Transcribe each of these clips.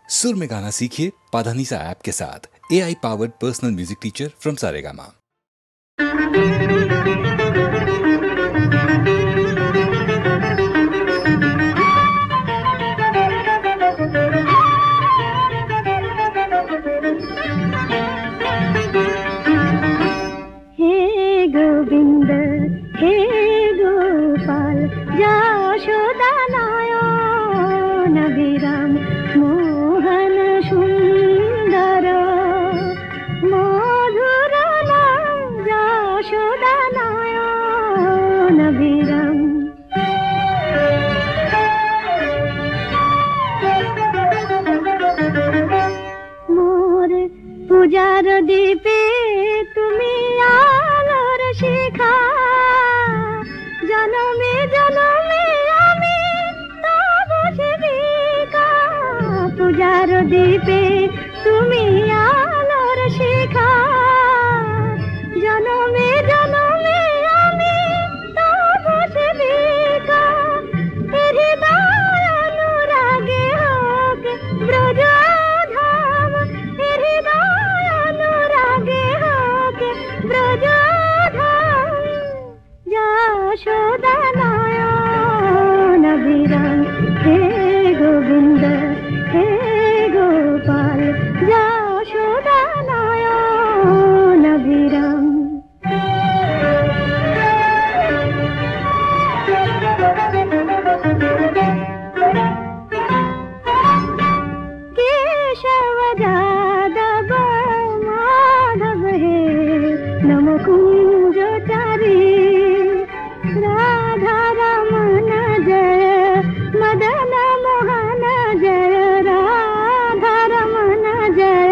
सुर में गाना सीखिए पाधानीसा ऐप के साथ। AI powered personal music teacher from Saregama. हे गोविंद हे गोपाल যশোদা নয়ন বিরাম মোহন সুন্দর মধুর নাম যশোদা নয়ন বিরাম। মোর পূজার দীপে তুমি আলোর শিখা, জনমে জনমে আমি তব সেবিকা। পূজার দীপে তুমি আলোর শিখা, জনমে জনমে আমি তব সেবিকা। হৃদয় অনুরাগে হোক ব্রজধাম, হৃদয় অনুরাগে হোক ব্রজধাম। যশোদা নয়ন বিরাম হে গোবিন্দ হে গোপাল যশোদা নয়ন বিরাম। केशव यादव माधव हे नम कुंजचारी, राधा रमण जय मदन मोहन जय, राधा रमण जय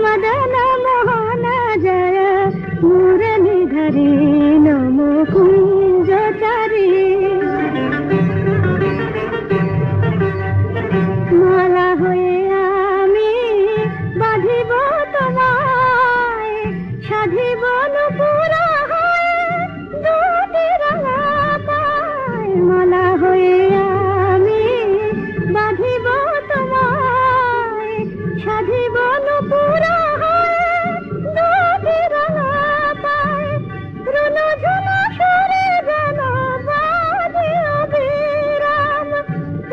मदन मोहन जय। मुरलीधरी नम कुंजचारी, মালা হয়ে আমি বাঁধিব তোমায়, সাধিব নুপুরা হয়ে দুটি রাঙা পায়। মালা হয়ে আমি বাঁধিব তোমায়, সাধিব নুপুরা হয়ে দুটি রাঙা পায়। রুনু ঝুনু সুরে যেন বাজে অবিরাম,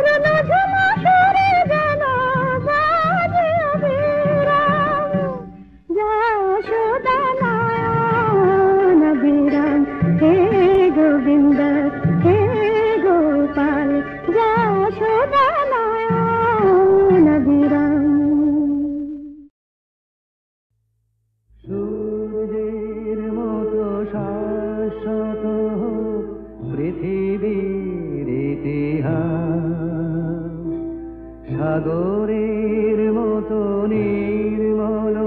রুনু ঝুনু সুরে যেন বাজে অবিরাম। যশোদা নয়ন বিরাম হে গোবিন্দ হে গোপাল যশোদা নয়ন বিরাম। সূর্যের মতো শাশ্বত পৃথিবীর ইতিহাস, সাগরের মতো নির্মল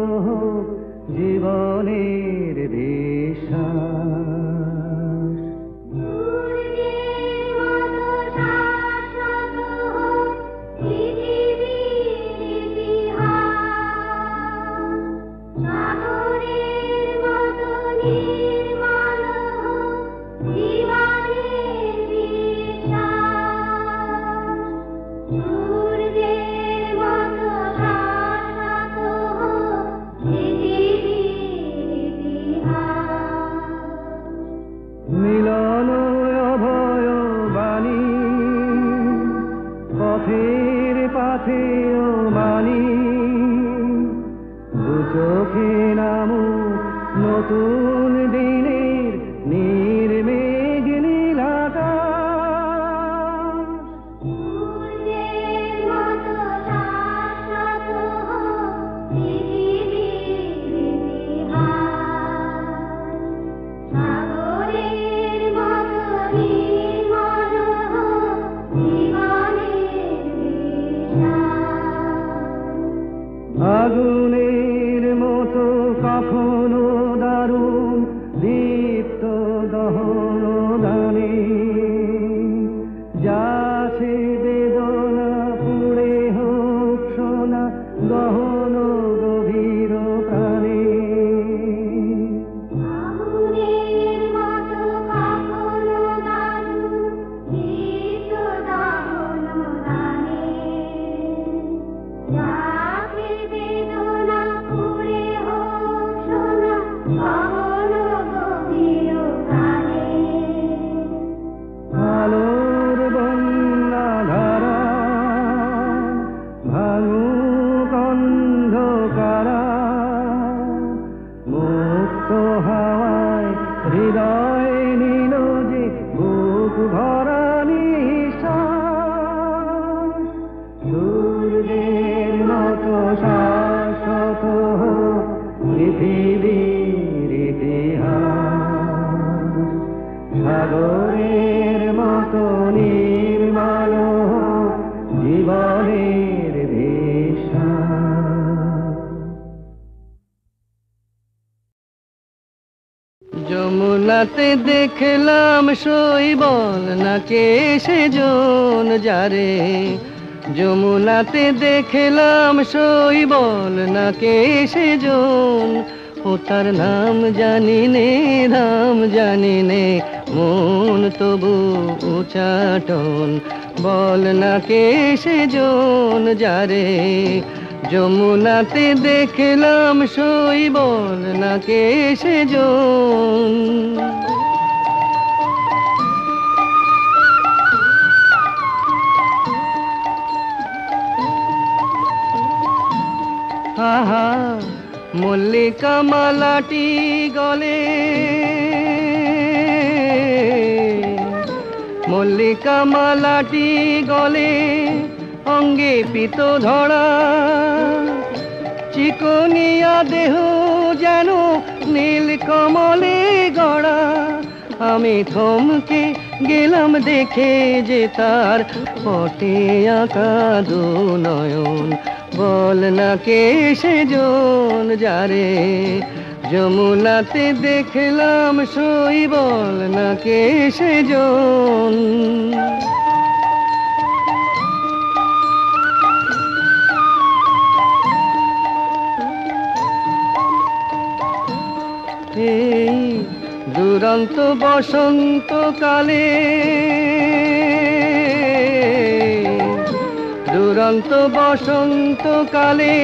জীবনের বিশ্বাস। মিলন অভয় বাণী পথের পাথে ও মানি, দু চোখে নামুক নতুন দিনের নির্মেঘ নীলাকাশ। আগুনের মতো কখনো দারুণ দীপ্ত দহন দানে, যাছে বেদনা পুড়ে হোক সোনা গহন গভীর প্রাণে। আগুনের মতো কখনো দারুণ দীপ্ত দহন দানে, হাওয়ায় হৃদয় নিল যে বুক ভরা নিঃশ্বাস সূর্যের মতো শাশ্বত পৃথিবীর ইতিহাস সাগরের মতো নির্মল জীবনের বিশ্বাস। যমুনাতে দেখলাম শৈবল নাকে সেজন যারে যমুনাতে দেখলাম শৈবল নাকে সেজন ও তার নাম জানি নে নাম জানি নে মন তবু উচাটন বল নাকে সেজন যারে যমুনাতে দেখলাম শৈবল নাকে সেজন আহা মল্লিকা মালাটি গলে মল্লিকা মালাটি গলে অঙ্গে পিত ধরা চিকনিয়া দেহ যেন নীল কমলে গড়া আমি থমকে গেলাম দেখে যে তার পটে আঁকা দু নয়ন বল না কে সেজন যারে যমুনাতে দেখলাম শৈবল না কে সেজন এই দুরন্ত বসন্তকালে দুরন্ত বসন্তকালে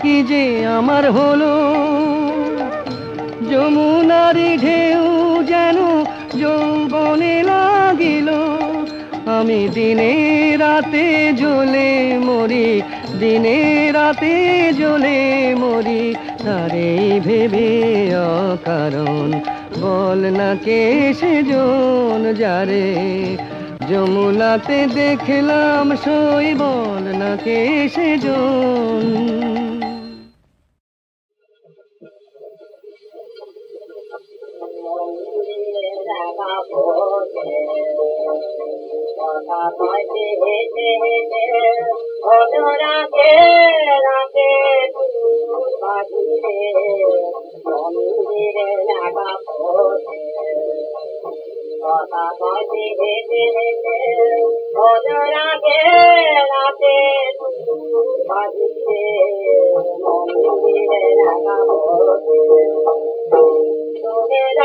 কি যে আমার হলো যমুনারি ঢেউ যেন যৌবনে লাগিল আমি দিনে রাতে জ্বলে মরি দিনে রাতে জ্বলে মরি তারে ভেবে অকারণ বল না কে সেজন যারে যমুনাতে দেখলাম শৈবল না কে সেজন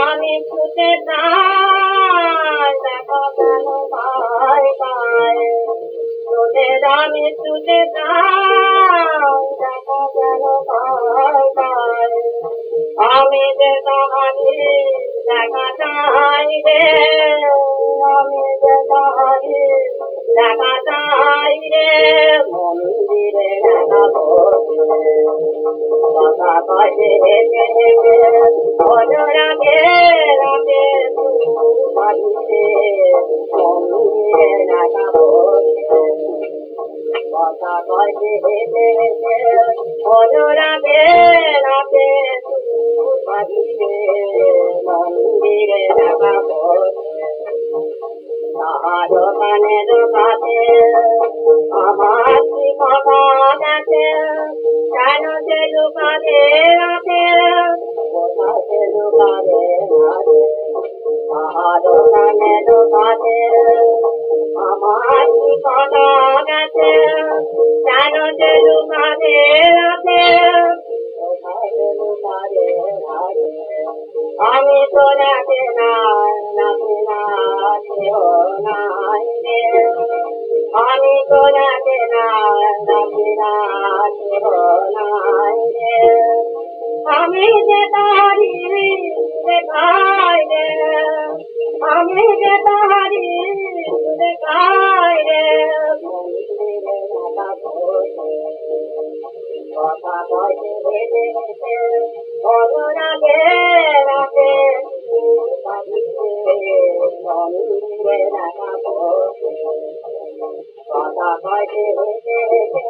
আমি ছুটে যাই দেখো কেন পাই পাই তোদের আমি ছুটে যাই দেখো কেন পাই পাই আমি যে তাহারি দেখা চাই রে আমি যে তাহারি দেখা চাই রে মন্দিরে দেখা কথা কয়ে হেঁটে হেঁটে রাগে রাগে বাড়িতে মন্দিরে দেখা কথা কয়ে হেঁটে হেঁটে রাগে রাগে বাড়িতে মন্দিরে দেখা দোকানে দোকানে আমার কি কথা গেছে কেন যে দোকানে আছে কোথাতে দোকানে দোকানে দোকানে আমার কি কথা গেছে কেন যে দোকানে আছে কোথাতে দোকানে আমি তো রাখে না রাখে না নাই রে আমি তো রাখে না রাখে না নাই রে আমি যে তাহারি দেখাই রে আমি যে তাহারি দেখাই রে কথা পয়সে হেঁটে হেঁটে অনুরাগে রাতে মন্দিরে দেখা পড়ে কথা পয়সে হেঁটে হেঁটে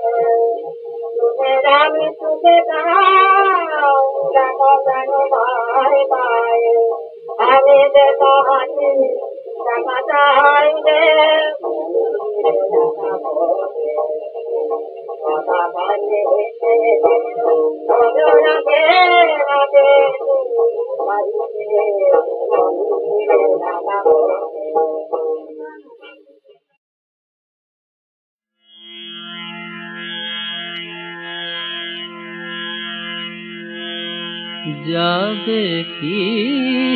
সুখে আমি সুখে যাও দেখো কেন ভাই ভাই আমি যে তাহাকে দেখা চাই রে দেখা পড়ে কথা পয়সে হেঁটে হেঁটে অনুরাগে রাতে মন্দিরে দেখা পড়ে যাবে কি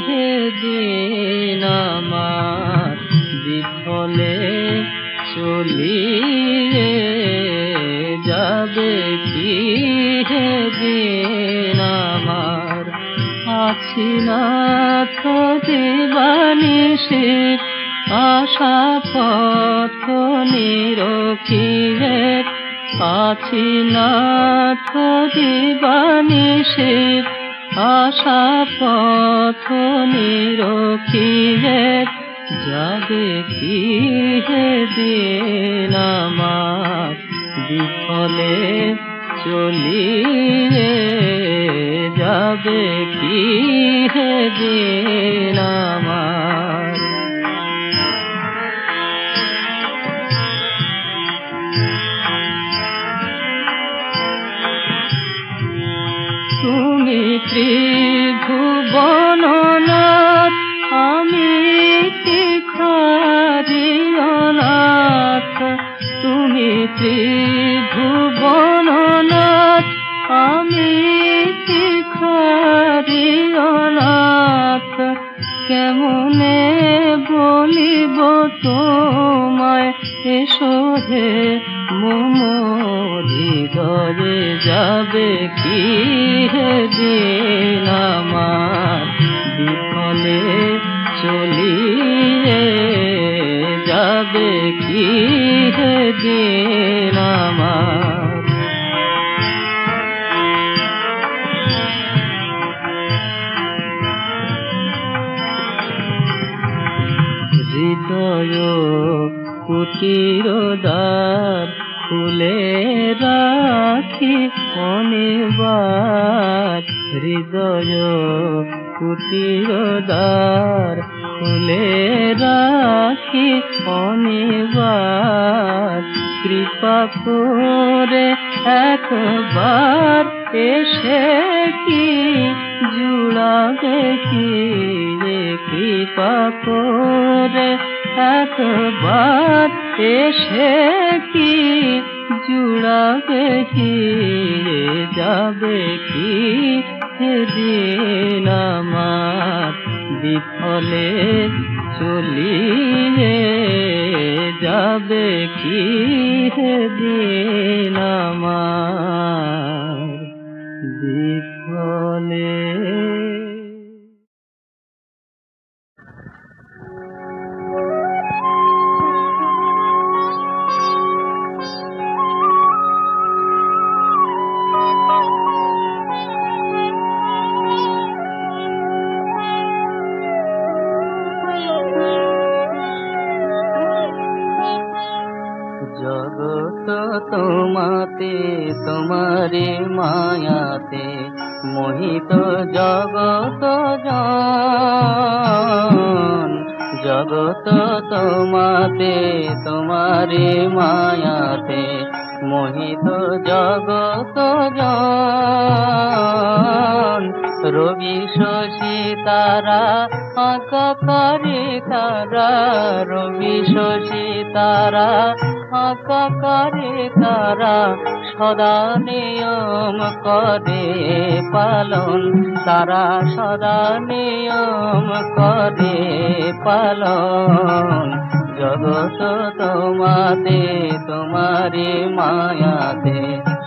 হে দিন আমার বিফলে চলিয়ে যাবে কি হে দিন আমার আছি না তো দিবানিশি আশা পথ নিরখিয়ে আছি না তো দিবানিশি আশা পথ নিরখিয়ে যাবে কি হে দিন আমার বিফলে চলিয়ে যাবে কি হে দিন আমার তুমি ত্রিভুবননাথ আমি তিখারিয়নাথ তুমি ত্রিভুবননাথ আমি তিখারিয়নাথ কেমনে বলিব তোমায় এসো হে মম হৃদয়ে যাবে কি হে দিন আমার বিফলে চলিয়ে যাবে কি হে দিন আমার হৃদয় কুটির দ্বার খুলে রাখি অনিবার হৃদয় কুটির দ্বার খুলে রাখি অনিবার কৃপা করে একবার এসে কি জুড়াবে কি রে কৃপা করে একবার এসে কি জুড়াবে কি যাবে কি সেদিন আমার বিফলে চলিয়ে যাবে কি সেদিন আমার বিফলে জগত তোমাতে তোমারে মায়াতে মোহিত জগত জন জগত তোমাতে তোমারে মায়াতে মোহিত জগত জন রবি শশী তারা আকারে তারা রবি শশী তারা আকারে তারা সদা নিয়ম করে পালন তারা সদা নিয়ম করে পালন জগত তোমাতে তোমারে মায়াতে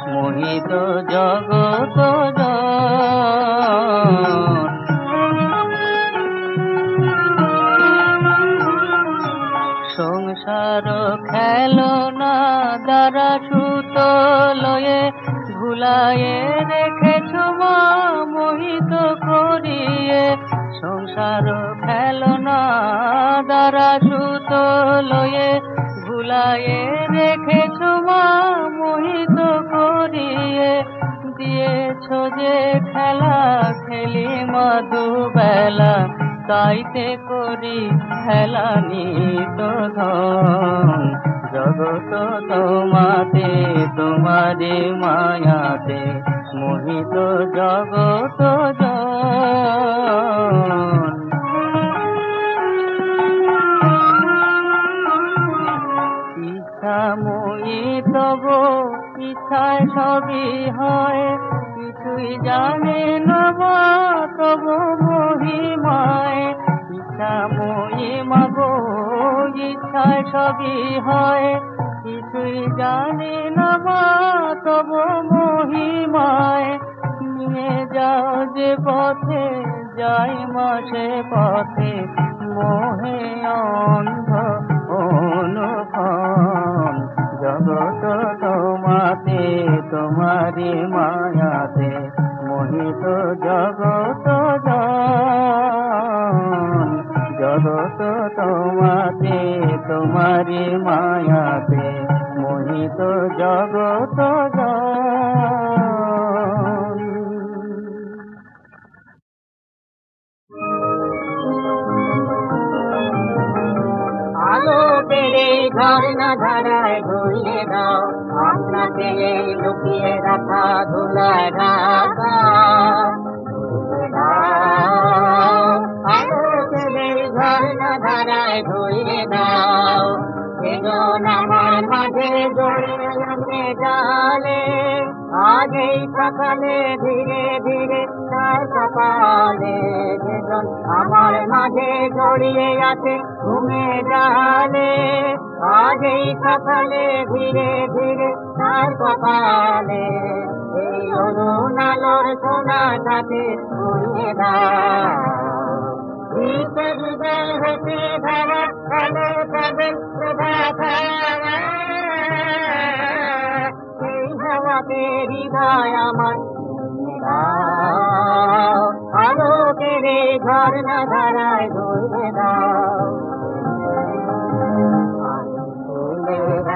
মোহিত জগত সংসার খেলনা দ্বারা সুতল লয়ে ভুলায়ে রেখেছ মা মোহিত করিয়ে। সংসার খেলনা দ্বারা সুত লয়ে ভুলায়ে রেখেছ মা মোহিত করিয়ে। দিয়েছ যে খেলা খেলি মধুবেলা তাইতে করি খেলা নিত ধন। জগত তোমাতে তোমারি মায়াতে মোহিত জগত জন। ইচ্ছা মই তব ইচ্ছায় সবই হয় কিছুই জানে না মা তব মহিমায়। ইচ্ছা মই মাগো ইচ্ছায় সবই হয় কিছুই জানে না মা তব মহিমায়। নিয়ে যাও যে পথে যাই মাসে পথে মোহে অন্ধ অনুক্ষণ। জগত তোমাতে তোমারি মায়াতে মোহিত জগত জন। জগত তোমাতে তোমারি মায়াতে মোহিত জগত জন। আলোকের ঝর্ণা ধারায় ধুইয়ে দাও আপনাকে লুকিয়ে রাখা ধুলায় ঢাকা। আলোকের ঝর্ণা ধারায় ধুইয়ে দাও সেজন আমার মাঝে জড়িয়ে জালে। আজ এই সকালে ধীরে ধীরে তার কপালে যেজন আমার মাঝে জড়িয়ে আছে ঘুমে জালে। আজ এই সকালে ধীরে ধীরে তার কপালে এই অরুণ আলোর সোনাটাকে ঘুরিয়ে দাও। হৃদয় হতে ধারা কালো কাজল প্রভাত সেই হাওয়াতে হৃদয় আমার আলোকের ঝর্ণা ধারায় ধুয়ে দাও।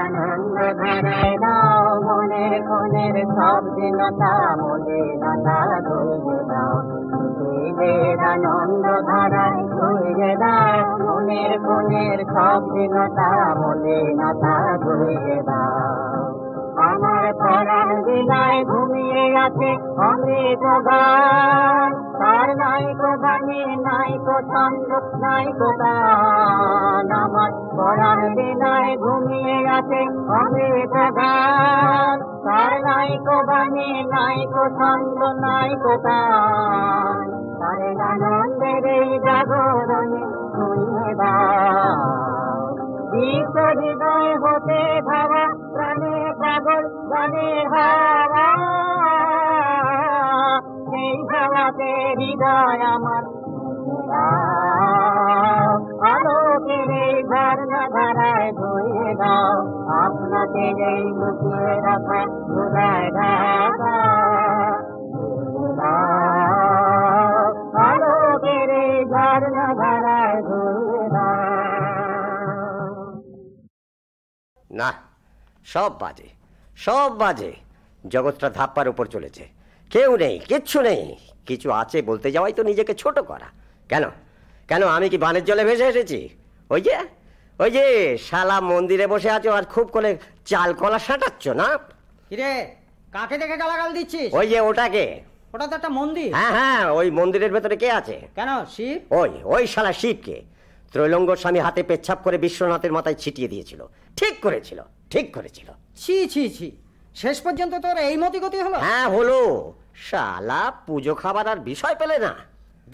আনন্দ ধারায় দাও মনের কোণের সব দিনতা মলিনতা ধুয়ে দাও। আনন্দ ধারায় ধুয়ে দাও মনের কোণের সব দিনতা মলিনতা ধুয়ে দাও। আমার পরাণ বিনায় ঘুমিয়ে আছে অমৃত গান তার নাইকো গানে নাইকো ছন্দ নাইকো গান। আমার পরাণ বিনায় ঘুমিয়ে আছে অমৃত গান তার নাইকো গানে নাইকো ছন্দ নাইকো গান। তার আনন্দের এই জাগরণে শুনে দাও বিশ্ব হৃদয় হতে ধারা প্রাণে পাগল গানের হাওয়া। সেই হাওয়াতে হৃদয় আমার আলোকের এই ঝর্ণা ধারায় ধুয়ে দাও আপনাকে এই লুকিয়ে রাখা ধুলায় ঢাকা। আলোকের এই ঝর্ণা ধারায় ধুয়ে দাও। না, সব বাজে, সব বাজে। জগৎটা ধাপ্পার উপর চলেছে। কেউ নেই, কিচ্ছু নেই। কিছু আছে বলতে যাওয়াই তো নিজেকে ছোট করা। কেন কেন আমি কি বানের জলে ভেসে এসেছি? ওই যে শালা মন্দিরে বসে আছো আর খুব করে চাল কলা সাঁটাচ্ছ না? কিরে, কাকে দেখে গালাগাল দিচ্ছিস? ওই যে ওটাকে। ওটা তো একটা মন্দির। হ্যাঁ, ওই মন্দিরের ভেতরে কে আছে? কেন, শিব? ওই শালা শিবকে ত্রৈলঙ্গ স্বামী হাতে পেচ্ছাপ করে বিশ্বনাথের মাথায় ছিটিয়ে দিয়েছিল। ঠিক করেছিল। ছি ছি ছি, শেষ পর্যন্ত তোর এই মতি গতি হলো? হ্যাঁ হলো। শালা পুজো খাবার আর বিষয় পেলে না।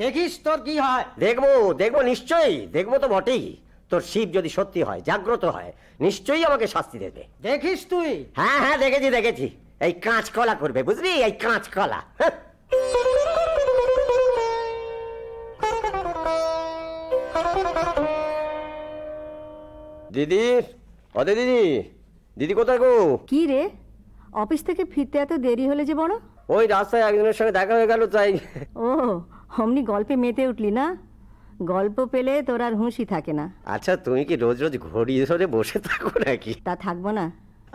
দেখিস তোর কি হয়। দেখবো নিশ্চয়ই, দেখবো তো বটেই। তোর শিব যদি সত্যি হয়, জাগ্রত হয়, নিশ্চয়ই আমাকে শাস্তি দেবে। দেখিস তুই? হ্যাঁ দেখেছি। এই কাঁচকলা করবে, বুঝলি? এই কাঁচকলা। দিদি, দিদি কোথায় গো? কি রে, অফিস থেকে ফিরতে এত দেরি হলে যে বড়? ওই রাস্তায় একজনের সঙ্গে দেখা হয়ে গেল তাই। ও, অমনি গল্পে মেতে উঠলি না? গল্প পেলে তোর আর হুঁশই থাকে না। আচ্ছা তুমি কি রোজ রোজ ঘড়ি ধরে বসে থাকো নাকি? তা থাকবো না।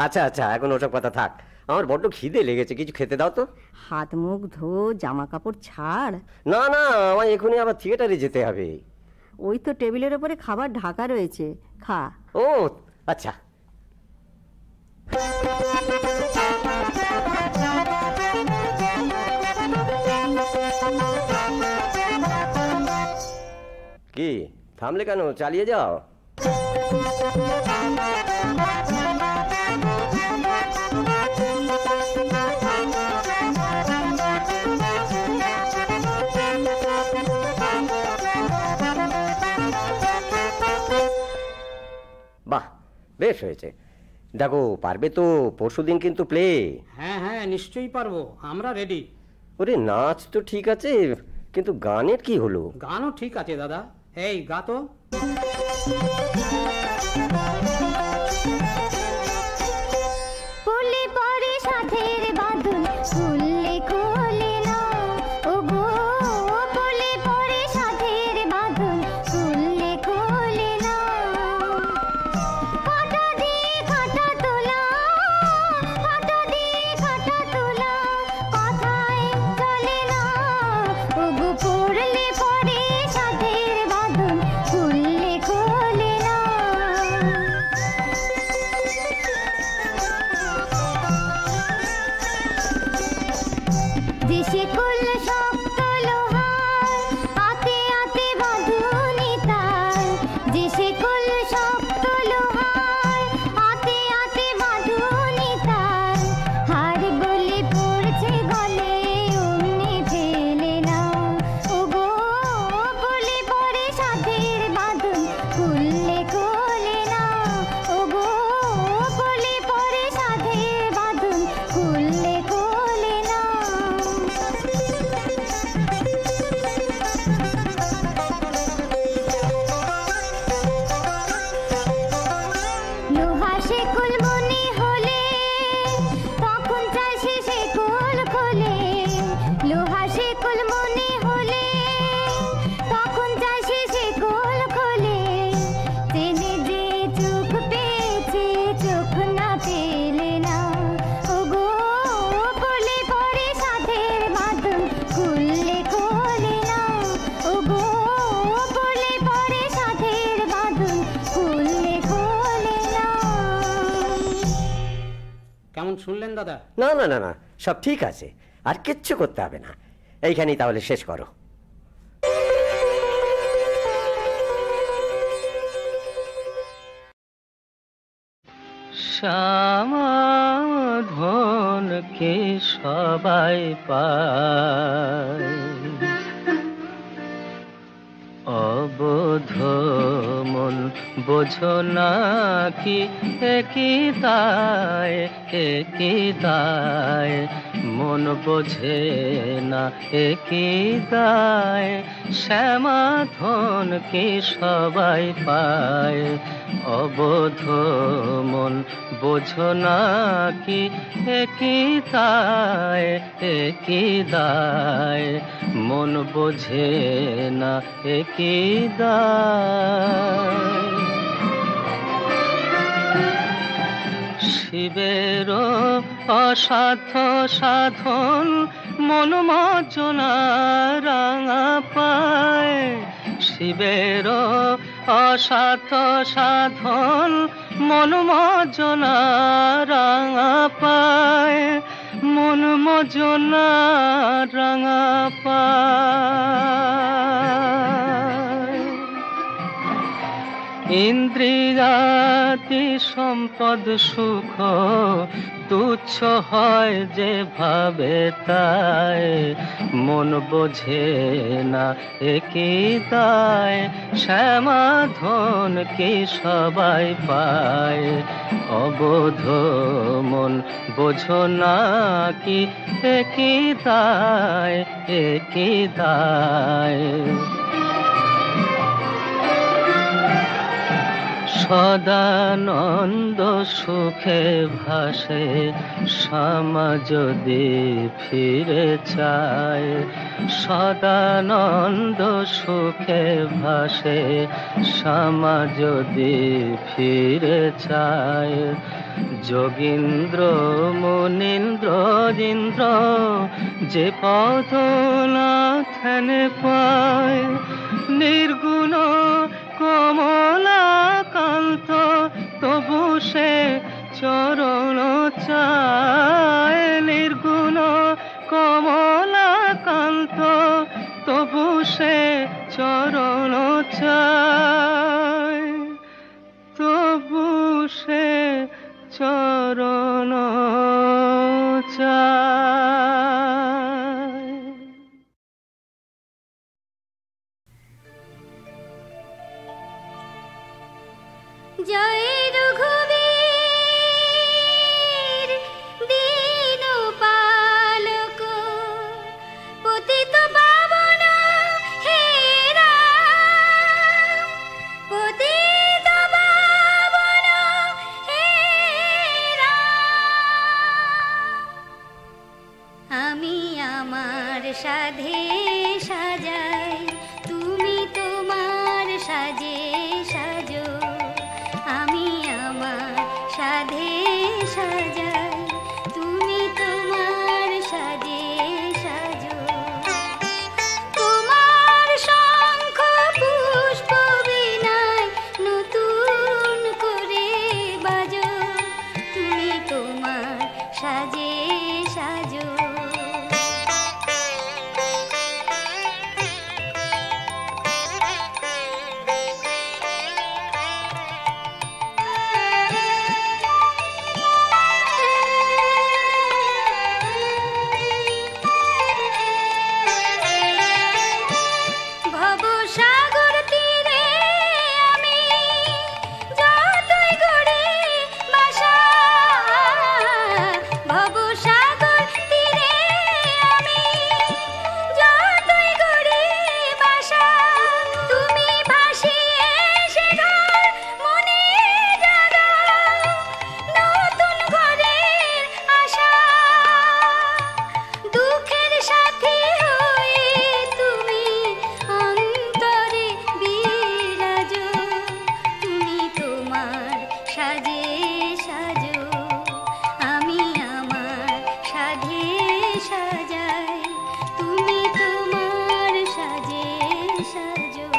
আচ্ছা আচ্ছা, এখন ওসব কথা থাক, আমার বড্ড খিদে লেগেছে, কিছু খেতে দাও তো। হাত মুখ ধো, জামা কাপড় ছাড়। না না, আমার এখনই আবার থিয়েটারে যেতে হবে। ওই তো টেবিলের ওপরে খাবার ঢাকা রয়েছে, খা। ও আচ্ছা। কি থামলে কেন? চালিয়ে যাও। বাহ, বেশ হয়েছে। দেখো, পারবে তো? পরশুদিন কিন্তু প্লে। হ্যাঁ হ্যাঁ, নিশ্চয়ই পারবো, আমরা রেডি। ওরে নাচ তো ঠিক আছে, কিন্তু গানের কি হলো? গানও ঠিক আছে দাদা, এই গা তো। পড়লে পরে সাথের বাঁধন খুললে খোলে না, ও গো পড়লে পরে সাথের বাঁধন খুললে খোলে না। কাঁটা দিয়ে কাঁটা তোলা, কাঁটা দিয়ে কাঁটা তোলা, কথায় চলে না, ও গো পড়লে পরে সাথের বাঁধন খুললে খোলে না। যে শিকল শক্ত লোহার, আতে আতে বাঁধুনি তার, যে শিকল শক্ত লোহার, আতে আতে বাঁধুনি তার, হার বলে পড়ছে গলে অমনি ফেলে না, ও গো বলে পরে সাথের বাঁধন খুললে খোলে না, ও গো বলে পরে সাথের বাঁধন খুললে খোলে না। লোহা শেকল মনে হলে তখন চাষে শেকল খোলে, লোহা শেকল মনে হলে তখন চাষে শেকল খোলে, চেনে যে চোখ পেয়েছে চোখ না পেলে না, ও গো বলে পরে সাথের বাঁধন খুললে খোলে না, ও গো বলে পরে সাথের বাঁধন খুললে খোলে না। কেমন শুনলেন দাদা? না না না না, সব ঠিক আছে, আর কিচ্ছু করতে হবে না, এইখানেই তাহলে শেষ করো। সমাধানকে সবাই পায়, অবোধ মন বোঝো না কি একই দায়, একই দায়, মন বোঝে না একই দায়, সমাধানকে সবাই পায়, অবোধ মন বোঝো না কি একই দায়, একই দায়, মন বোঝে না একই দায়। শিবের অসাধ্য সাধন মন মজ্জনা রাঙা পায়, শিবের অসাধ্য সাধন মন মজ্জনা রাঙা পায়, মন মজ্জনা রাঙা পায়। ইন্দ্রিয়াতি সম্পদ সুখ তুচ্ছ হয় যে ভাবে তাই, মন বোঝে না একই দায়, সমাধান কি সবাই পায়, অবোধ মন বোঝো না কি একই দায়, একই দায়। সদানন্দ সুখে ভাসে শ্যামা যদি ফিরে চায়, সদানন্দ সুখে ভাসে শ্যামা যদি ফিরে চায়। যোগীন্দ্র মুনীন্দ্র ইন্দ্র যে পথ না ধ্যানে পায়, নির্গুণ কমলাকান্ত তবু সে চরণ চায়, নির্গুণ কমলাকান্ত তবু সে চরণ চায়, তবু সে চরণ চায়। জয় রঘুবীর দীন পালক, পতিত পাবন হে রাম, পতিত পাবন হে রাম। আমি আমার সাধে সাজাই, তুমি তোমার সাজে সাজো। আমি আমার সাধে সাজাই, তুমি তোমার সাজে সাজো। তোমার শঙ্খ পুষ্প বীণায় নতুন করে বাজো, তুমি তোমার সাজে সাজো। ভবসাগর তীরে আমি যতই গড়ি বাসা, ভবসাগর তীরে আমি যতই গড়ি বাসা, তুমি ভাসিয়ে সে ঘর মনে জাগাও নতুন ঘরের আশা। দুঃখের সাথী হয়ে তুমি অন্তরে বিরাজো, তুমি তোমার সাজে সাজো। আমি আমার সাধে সাজাই, তুমি তোমার সাজে সাজো।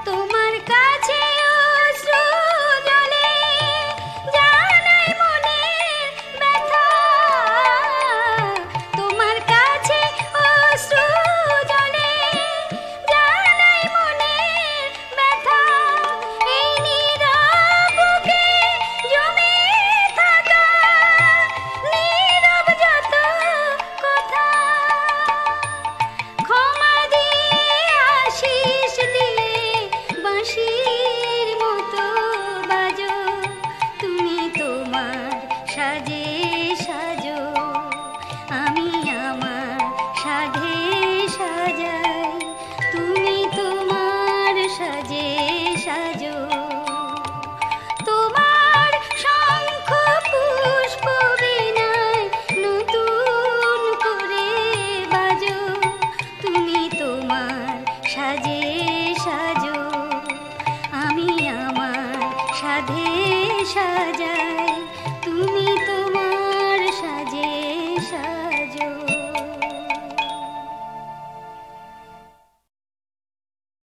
তোমার কাছে অশ্রু জলে জানাই মনের ব্যথা, তোমার কাছে অশ্রু জলে জানাই মনের ব্যথা। এই নীরব বুকে জমে থাকা নীরব যত কথা, ক্ষমা দিয়ে আশিস দিয়ে বাঁশির মতো বাজো, তুমি তোমার সাজে সাজো। আমি আমার সাধে সাজাই, তুমি তোমার সাজে সাজো। তোমার শঙ্খ পুষ্প বীণায় নতুন করে বাজো, তুমি তোমার সাজে সাজো। আমি আমার সাধে সাজাই,